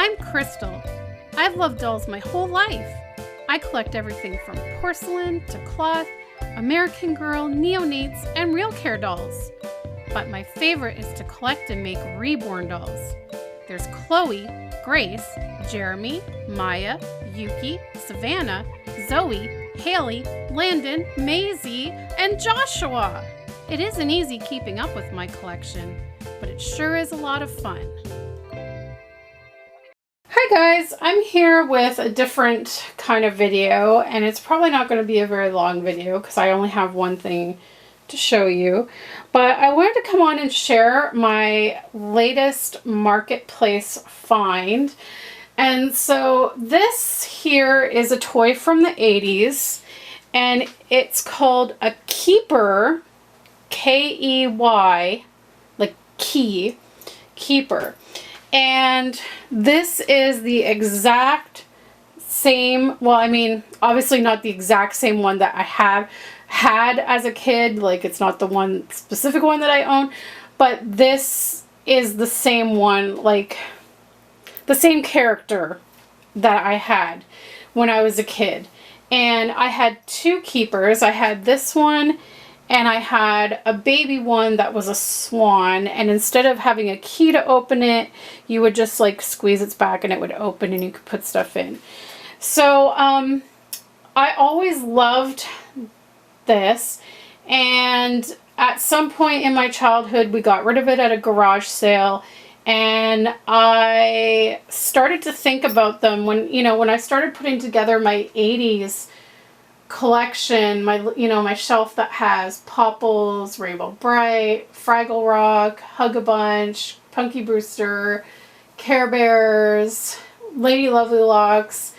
I'm Krystle. I've loved dolls my whole life. I collect everything from porcelain to cloth, American Girl, neonates, and real care dolls. But my favorite is to collect and make reborn dolls. There's Chloe, Grace, Jeremy, Maya, Yuki, Savannah, Zoe, Haley, Landon, Maisie, and Joshua. It isn't easy keeping up with my collection, but it sure is a lot of fun. Hi guys, I'm here with a different kind of video, and it's probably not going to be a very long video because I only have one thing to show you. But I wanted to come on and share my latest marketplace find. And so this here is a toy from the 80s, and it's called a Keeper, K-E-Y, like key, Keeper. And this is the exact same, well, I mean, obviously not the exact same one that I have had as a kid. Like, it's not the one specific one that I own, but this is the same one, like the same character that I had when I was a kid. And I had two Keepers. I had this one, and I had a baby one that was a swan, and instead of having a key to open it, you would just like squeeze its back and it would open and you could put stuff in. So I always loved this, and at some point in my childhood we got rid of it at a garage sale, and I started to think about them when, when I started putting together my 80s collection, my shelf that has Popples, Rainbow Bright, Fraggle Rock, Hug-a-Bunch, Punky Brewster, Care Bears, Lady Lovely Locks,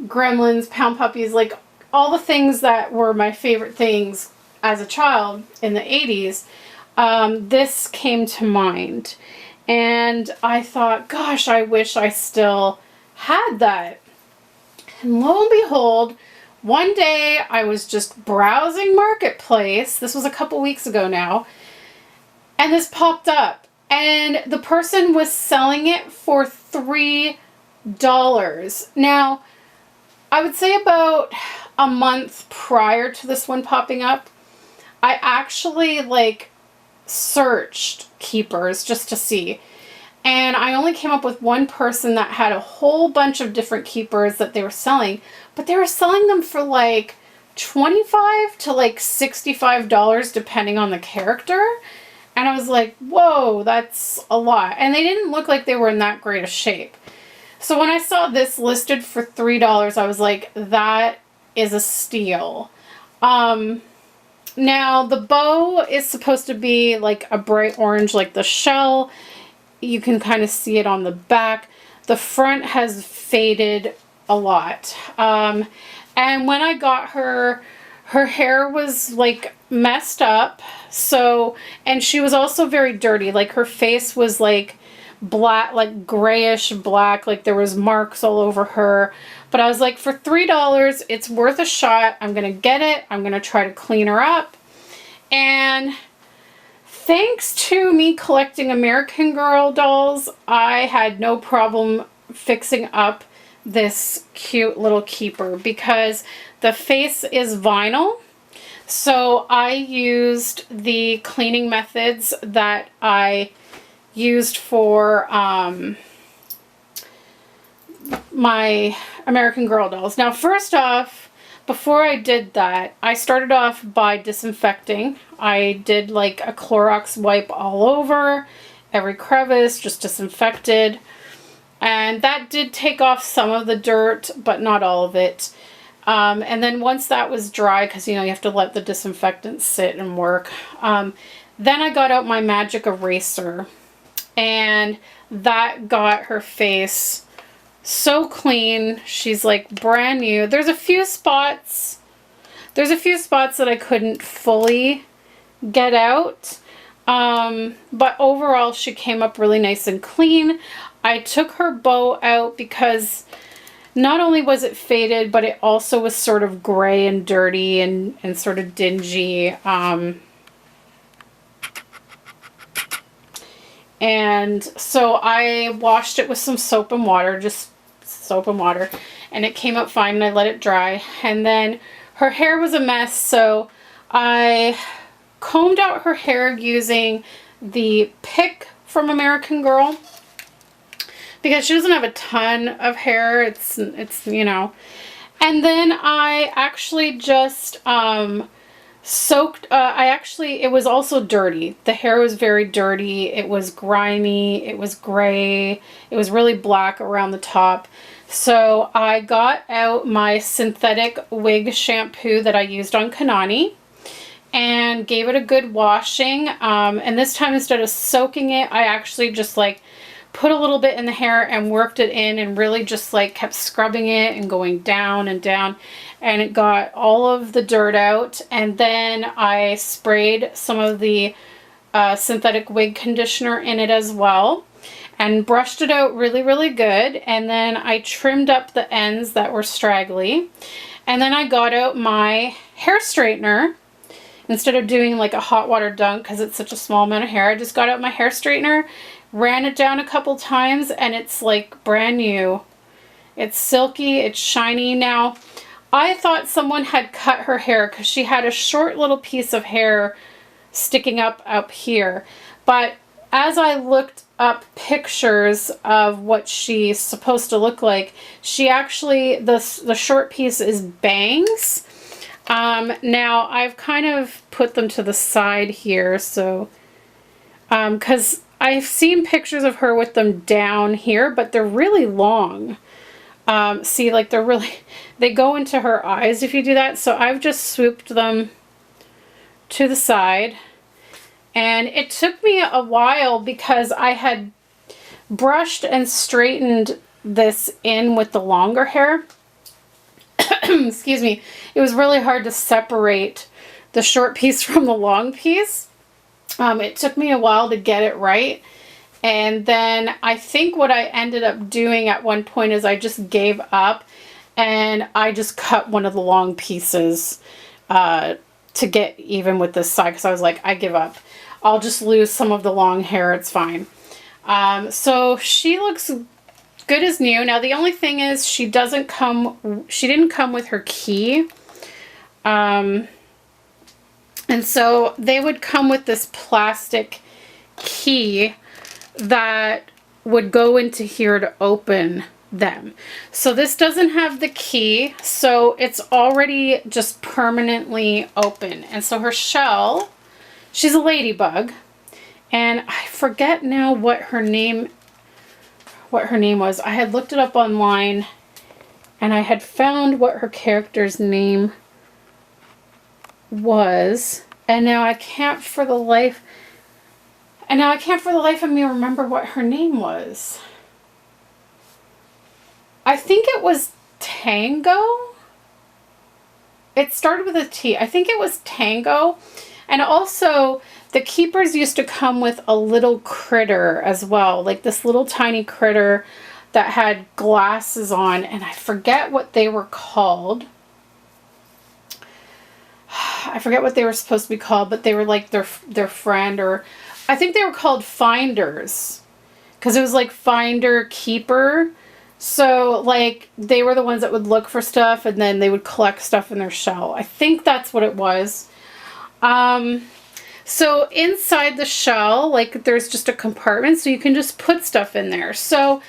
Gremlins, Pound Puppies, like all the things that were my favorite things as a child in the 80s. This came to mind, and I thought, gosh, I wish I still had that. And lo and behold, one day I was just browsing Marketplace, this was a couple weeks ago now, and this popped up, and the person was selling it for $3. Now, I would say about a month prior to this one popping up, I actually searched Keepers just to see, and I only came up with one person that had a whole bunch of different Keepers that they were selling, but they were selling them for $25 to $65 depending on the character. And I was like, whoa, that's a lot. And they didn't look like they were in that great of shape. So when I saw this listed for $3, I was like, that is a steal. Now the bow is supposed to be like a bright orange, like the shell. You can kind of see it on the back. The front has faded a lot. And when I got her, her hair was like messed up. So, and she was also very dirty. Like her face was like black, like grayish black, like there was marks all over her. But I was like, for $3, it's worth a shot. I'm going to get it. I'm going to try to clean her up. And thanks to me collecting American Girl dolls, I had no problem fixing up this cute little Keeper because the face is vinyl. So I used the cleaning methods that I used for my American Girl dolls. Now, first off, before I did that, I started off by disinfecting. I did like a Clorox wipe all over, every crevice, just disinfected. And that did take off some of the dirt, but not all of it. And then once that was dry, because you have to let the disinfectant sit and work, then I got out my magic eraser, and that got her face so clean. She's like brand new. There's a few spots that I couldn't fully get out, but overall she came up really nice and clean. I took her bow out because not only was it faded, but it also was sort of gray and dirty and sort of dingy. And so I washed it with some soap and water, just soap and water, and it came up fine, and I let it dry. And then her hair was a mess, so I combed out her hair using the pick from American Girl, because she doesn't have a ton of hair. It's you know. And then I actually just soaked, it was also dirty. The hair was very dirty. It was grimy. It was gray. It was really black around the top. So I got out my synthetic wig shampoo that I used on Kanani and gave it a good washing. And this time, instead of soaking it, I actually just like put a little bit in the hair and worked it in, and really just like kept scrubbing it and going down and down, and it got all of the dirt out. And then I sprayed some of the synthetic wig conditioner in it as well, and brushed it out really, really good. And then I trimmed up the ends that were straggly, and then I got out my hair straightener. Instead of doing like a hot water dunk, because it's such a small amount of hair, I just got out my hair straightener, ran it down a couple times, and it's like brand new. It's silky, it's shiny. Now, I thought someone had cut her hair because she had a short little piece of hair sticking up here. But as I looked up pictures of what she's supposed to look like, she actually, the short piece is bangs. Now I've kind of put them to the side here, so, because I've seen pictures of her with them down here, but they're really long. See, like they go into her eyes if you do that. So I've just swooped them to the side, and it took me a while because I had brushed and straightened this in with the longer hair. Excuse me. It was really hard to separate the short piece from the long piece. It took me a while to get it right. And then I think what I ended up doing at one point is I just gave up, and I just cut one of the long pieces to get even with this side, because I was like, I give up. I'll just lose some of the long hair. It's fine. So she looks good as new. Now the only thing is she didn't come with her key. And so they would come with this plastic key that would go into here to open them. So this doesn't have the key, so it's already just permanently open. And so her shell, she's a ladybug, and I forget now what her name was. I had looked it up online, and I had found what her character's name was, and now I can't for the life of me remember what her name was. I think it was Tango. It started with a T. I think it was Tango. And also, the keepers used to come with a little critter as well, like this little tiny critter that had glasses on, and I forget what they were called. I forget what they were supposed to be called, but they were like their friend, or I think they were called finders, because it was like finder keeper. So like they were the ones that would look for stuff, and then they would collect stuff in their shell. I think that's what it was. So inside the shell, like there's just a compartment, so you can just put stuff in there. So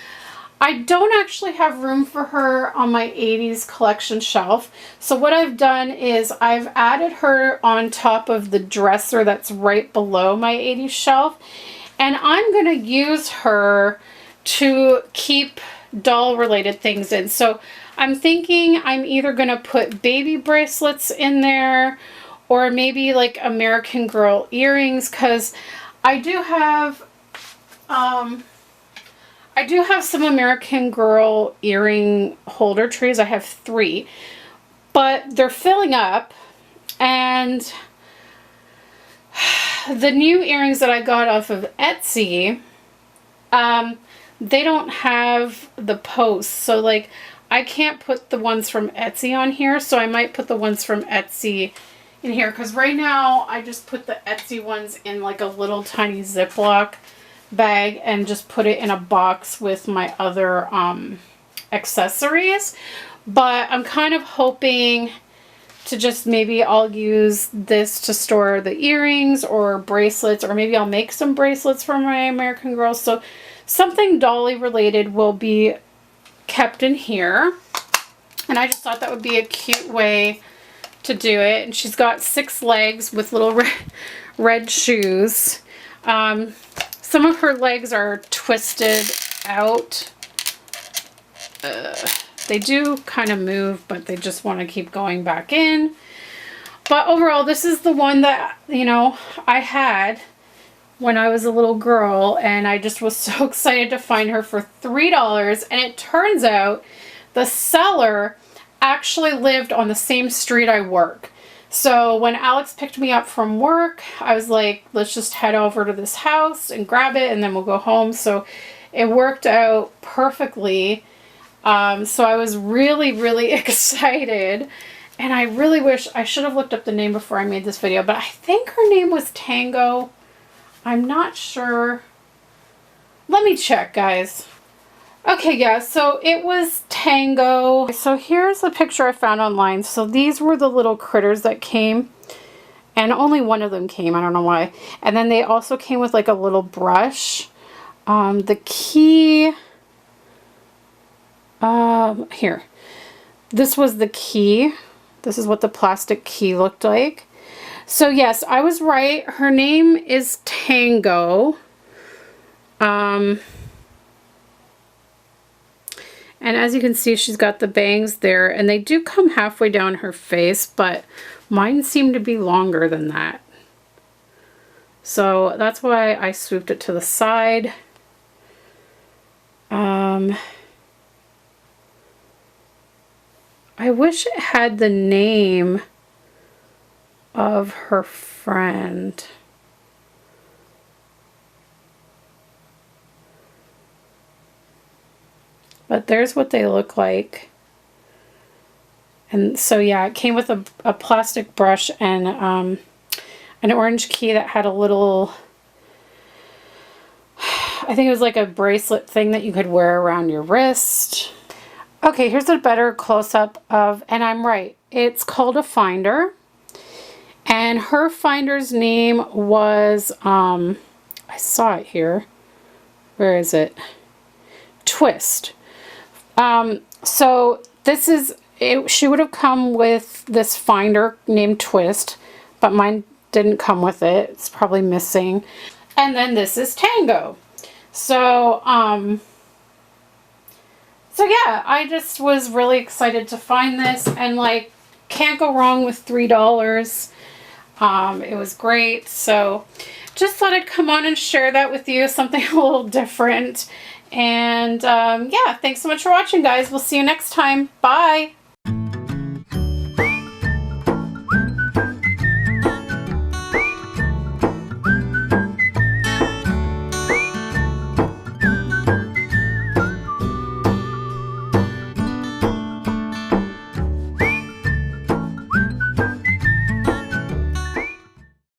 I don't actually have room for her on my 80s collection shelf. So what I've done is I've added her on top of the dresser that's right below my 80s shelf. And I'm going to use her to keep doll related things in. So I'm thinking I'm either going to put baby bracelets in there, or maybe like American Girl earrings, because I do have some American Girl earring holder trays. I have 3, but they're filling up, and the new earrings that I got off of Etsy, they don't have the posts, so like I can't put the ones from Etsy on here, so I might put the ones from Etsy in here, because right now I just put the Etsy ones in like a little tiny Ziploc bag and just put it in a box with my other accessories. But I'm kind of hoping to just maybe I'll use this to store the earrings or bracelets, or maybe I'll make some bracelets for my American Girl. So something dolly related will be kept in here. And I just thought that would be a cute way to do it. And she's got 6 legs with little red shoes. Some of her legs are twisted out. They do kind of move, but they just want to keep going back in. But overall, this is the one that, you know, I had when I was a little girl, and I just was so excited to find her for $3. And it turns out the seller actually lived on the same street I work. So when Alex picked me up from work, I was like, let's just head over to this house and grab it, and then we'll go home. So it worked out perfectly. So I was really, really excited, and I really wish I should have looked up the name before I made this video, but I think her name was Tango. I'm not sure. Let me check, guys. Okay, yeah, so it was Tango. So here's the picture I found online. So these were the little critters that came, and only one of them came. I don't know why. And then they also came with like a little brush. The key... here. This was the key. This is what the plastic key looked like. So yes, I was right. Her name is Tango. And as you can see, she's got the bangs there, and they do come halfway down her face, but mine seem to be longer than that. So that's why I swooped it to the side. I wish it had the name of her friend. But there's what they look like. And so yeah, it came with a plastic brush and an orange key that had a little, I think it was like a bracelet thing that you could wear around your wrist. Okay, here's a better close-up of, and I'm right, it's called a finder. And her finder's name was, I saw it here. Where is it? Twist. So this is, she would have come with this finder named Twist, but mine didn't come with it. It's probably missing. And then this is Tango. So, so yeah, I just was really excited to find this, and like, can't go wrong with $3. It was great. So just thought I'd come on and share that with you, something a little different. And yeah, thanks so much for watching, guys. We'll see you next time. Bye.